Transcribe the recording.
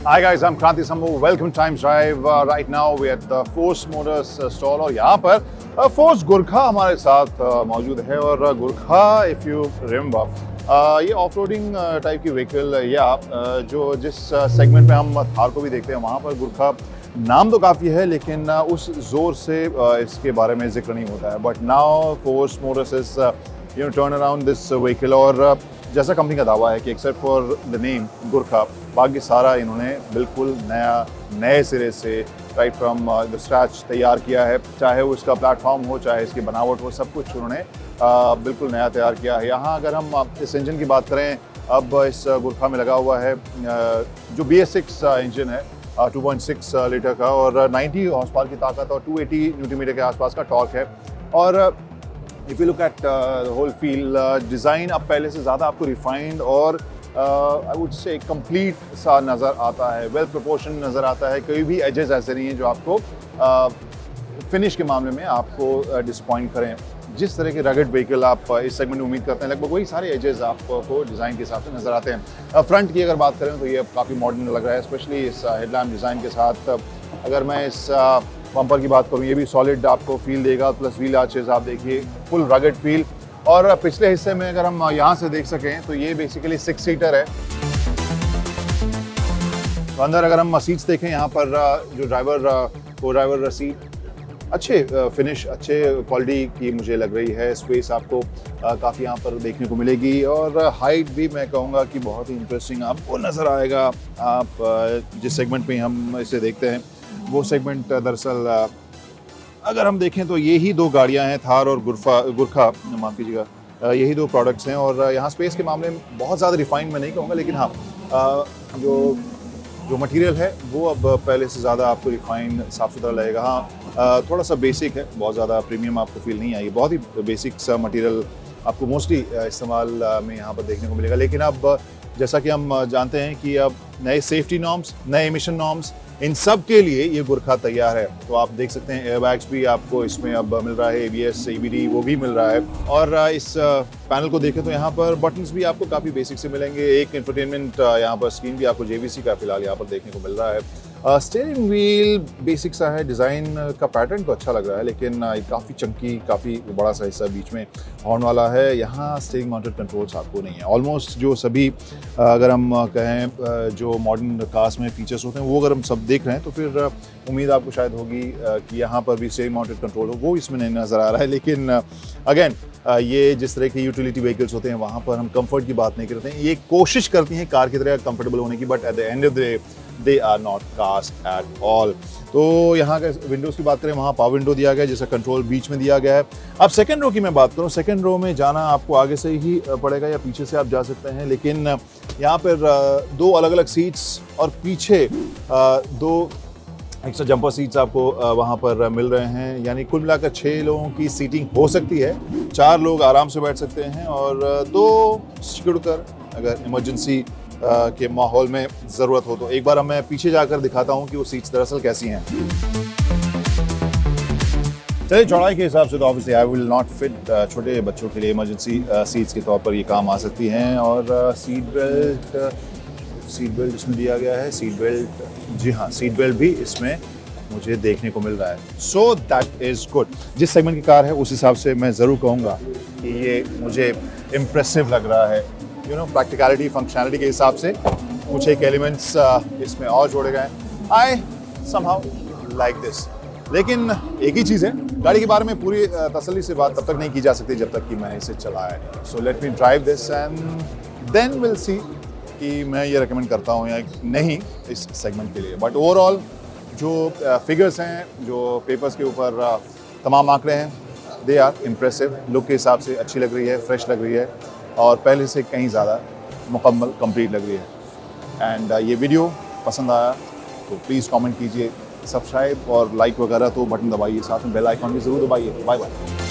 Hi guys, I'm Kranti Sambhav. Welcome Times Drive. Right now we're at the Force Motors stall और यहाँ पर Force Gurkha हमारे साथ मौजूद है और Gurkha, if you remember, ये ऑफ-रोडिंग टाइप की व्हीकल या जो जिस सेगमेंट में हम थार को भी देखते हैं वहाँ पर Gurkha नाम तो काफ़ी है लेकिन उस जोर से इसके बारे में जिक्र नहीं होता है. But now Force Motors is turn around this vehicle और जैसा कंपनी का दावा है कि except for the name Gurkha बाकी सारा इन्होंने बिल्कुल नए सिरे से राइट फ्रॉम द स्क्रैच तैयार किया है. चाहे वो इसका प्लेटफॉर्म हो, चाहे इसकी बनावट हो, सब कुछ उन्होंने बिल्कुल नया तैयार किया है. यहाँ अगर हम इस इंजन की बात करें, अब इस गुरखा में लगा हुआ है जो BS6 इंजन है 2.6 लीटर का और 90 हॉर्स पावर की ताकत और 280 न्यूटन मीटर के आसपास का टॉर्क है. और if you look at the whole feel design अब पहले से ज़्यादा आपको रिफाइंड और आई वुड से कंप्लीट सा नज़र आता है, वेल प्रोपोर्शन नज़र आता है. कोई भी एजेस ऐसे नहीं हैं जो आपको फिनिश के मामले में आपको डिसपॉइंट करें. जिस तरह के रगड व्हीकल आप इस सेगमेंट में उम्मीद करते हैं लगभग वही सारे एजेस आपको डिज़ाइन के हिसाब से नज़र आते हैं. फ्रंट की अगर बात करें तो ये काफ़ी मॉडर्न लग रहा है, स्पेशली इस हेडलैम्प डिज़ाइन के साथ. अगर मैं इस बम्पर की बात करूँ, ये भी सॉलिड आपको फील देगा, प्लस व्हील आर्चेस आप देखिए फुल रगड फील. और पिछले हिस्से में अगर हम यहाँ से देख सकें तो ये बेसिकली 6 सीटर है. तो अंदर अगर हम सीट्स देखें, यहाँ पर जो ड्राइवर सीट अच्छे फिनिश, अच्छे क्वालिटी की मुझे लग रही है. स्पेस आपको काफ़ी यहाँ पर देखने को मिलेगी और हाइट भी मैं कहूँगा कि बहुत ही इंटरेस्टिंग आपको नज़र आएगा. आप जिस सेगमेंट में हम इसे देखते हैं वो सेगमेंट दरअसल अगर हम देखें तो यही दो गाड़ियां हैं, थार और गुरखा माफ़ कीजिएगा, यही दो प्रोडक्ट्स हैं. और यहाँ स्पेस के मामले में बहुत ज़्यादा रिफाइंड मैं नहीं कहूँगा, लेकिन हाँ जो मटेरियल है वो अब पहले से ज़्यादा आपको रिफाइंड साफ़ सुथरा लगेगा. हाँ थोड़ा सा बेसिक है, बहुत ज़्यादा प्रीमियम आपको फील नहीं आएगी. बहुत ही बेसिक सा मटेरियल आपको मोस्टली इस्तेमाल में यहाँ पर देखने को मिलेगा. लेकिन अब जैसा कि हम जानते हैं कि अब नए सेफ्टी नॉर्म्स, नए एमिशन नॉर्म्स, इन सब के लिए ये गुरखा तैयार है. तो आप देख सकते हैं एयरबैग्स भी आपको इसमें अब मिल रहा है, ABS EBD वो भी मिल रहा है. और इस पैनल को देखें तो यहाँ पर बटन्स भी आपको काफ़ी बेसिक से मिलेंगे. एक इंफरटेनमेंट यहाँ पर स्क्रीन भी आपको JVC का फिलहाल यहाँ पर देखने को मिल रहा है. स्टीयरिंग व्हील बेसिक सा है, डिज़ाइन का पैटर्न तो अच्छा लग रहा है लेकिन काफ़ी चंकी, काफ़ी बड़ा सा हिस्सा बीच में हॉर्न वाला है. यहाँ स्टीयरिंग माउंटेड कंट्रोल्स आपको नहीं है. ऑलमोस्ट जो सभी अगर हम कहें जो मॉडर्न कार्स में फीचर्स होते हैं वो अगर हम सब देख रहे हैं तो फिर उम्मीद आपको शायद होगी कि यहाँ पर भी स्टीयरिंग माउंटेड कंट्रोल हो, वो इसमें नहीं नज़र आ रहा है. लेकिन अगेन ये जिस तरह की यूटिलिटी व्हीकल्स होते हैं वहाँ पर हम कंफर्ट की बात नहीं करते हैं. ये कोशिश करती हैं कार की तरह कंफर्टेबल होने की, but at the end of the day they are not cars at all. तो यहाँ के विंडोज़ की बात करें, वहाँ पावर विंडो दिया गया है जिसका कंट्रोल बीच में दिया गया है. अब सेकंड रो की मैं बात करूँ, सेकंड रो में जाना आपको आगे से ही पड़ेगा या पीछे से आप जा सकते हैं. लेकिन यहाँ पर दो अलग अलग सीट्स और पीछे दो एक्स्ट्रा जंपर सीट्स आपको वहाँ पर मिल रहे हैं. यानी कुल मिलाकर 6 लोगों की सीटिंग हो सकती है. 4 लोग आराम से बैठ सकते हैं और 2 सिकुड़कर अगर इमरजेंसी के माहौल में ज़रूरत हो तो. एक बार मैं पीछे जाकर दिखाता हूँ कि वो सीट्स दरअसल कैसी हैं. चलिए, चौड़ाई के हिसाब से तो obviously I will not fit. छोटे बच्चों के लिए इमरजेंसी सीट्स के तौर पर ये काम आ सकती हैं. और सीट बेल्ट इसमें दिया गया है. सीट बेल्ट, जी हाँ, सीट बेल्ट भी इसमें मुझे देखने को मिल रहा है. So that is good. जिस सेगमेंट की कार है उस हिसाब से मैं ज़रूर कहूँगा कि ये मुझे इम्प्रेसिव लग रहा है. प्रैक्टिकलिटी, फंक्शनैलिटी के हिसाब से कुछ एक एलिमेंट्स इसमें और जोड़े गए हैं. I somehow like this. लेकिन एक ही चीज़ है, गाड़ी के बारे में पूरी तसल्ली से बात तब तक नहीं की जा सकती जब तक कि मैंने इसे चलाया नहीं. So let me drive this and then will see कि मैं ये रिकमेंड करता हूँ या नहीं इस सेगमेंट के लिए. बट ओवरऑल जो फिगर्स हैं, जो पेपर्स के ऊपर तमाम आंकड़े हैं, दे आर इम्प्रेसिव. लुक के हिसाब से अच्छी लग रही है, फ्रेश लग रही है और पहले से कहीं ज़्यादा मुकम्मल कंप्लीट लग रही है. एंड ये वीडियो पसंद आया तो प्लीज़ कमेंट कीजिए, सब्सक्राइब और लाइक वगैरह तो बटन दबाइए, साथ में बेल आइकॉन भी ज़रूर दबाइए. Bye bye.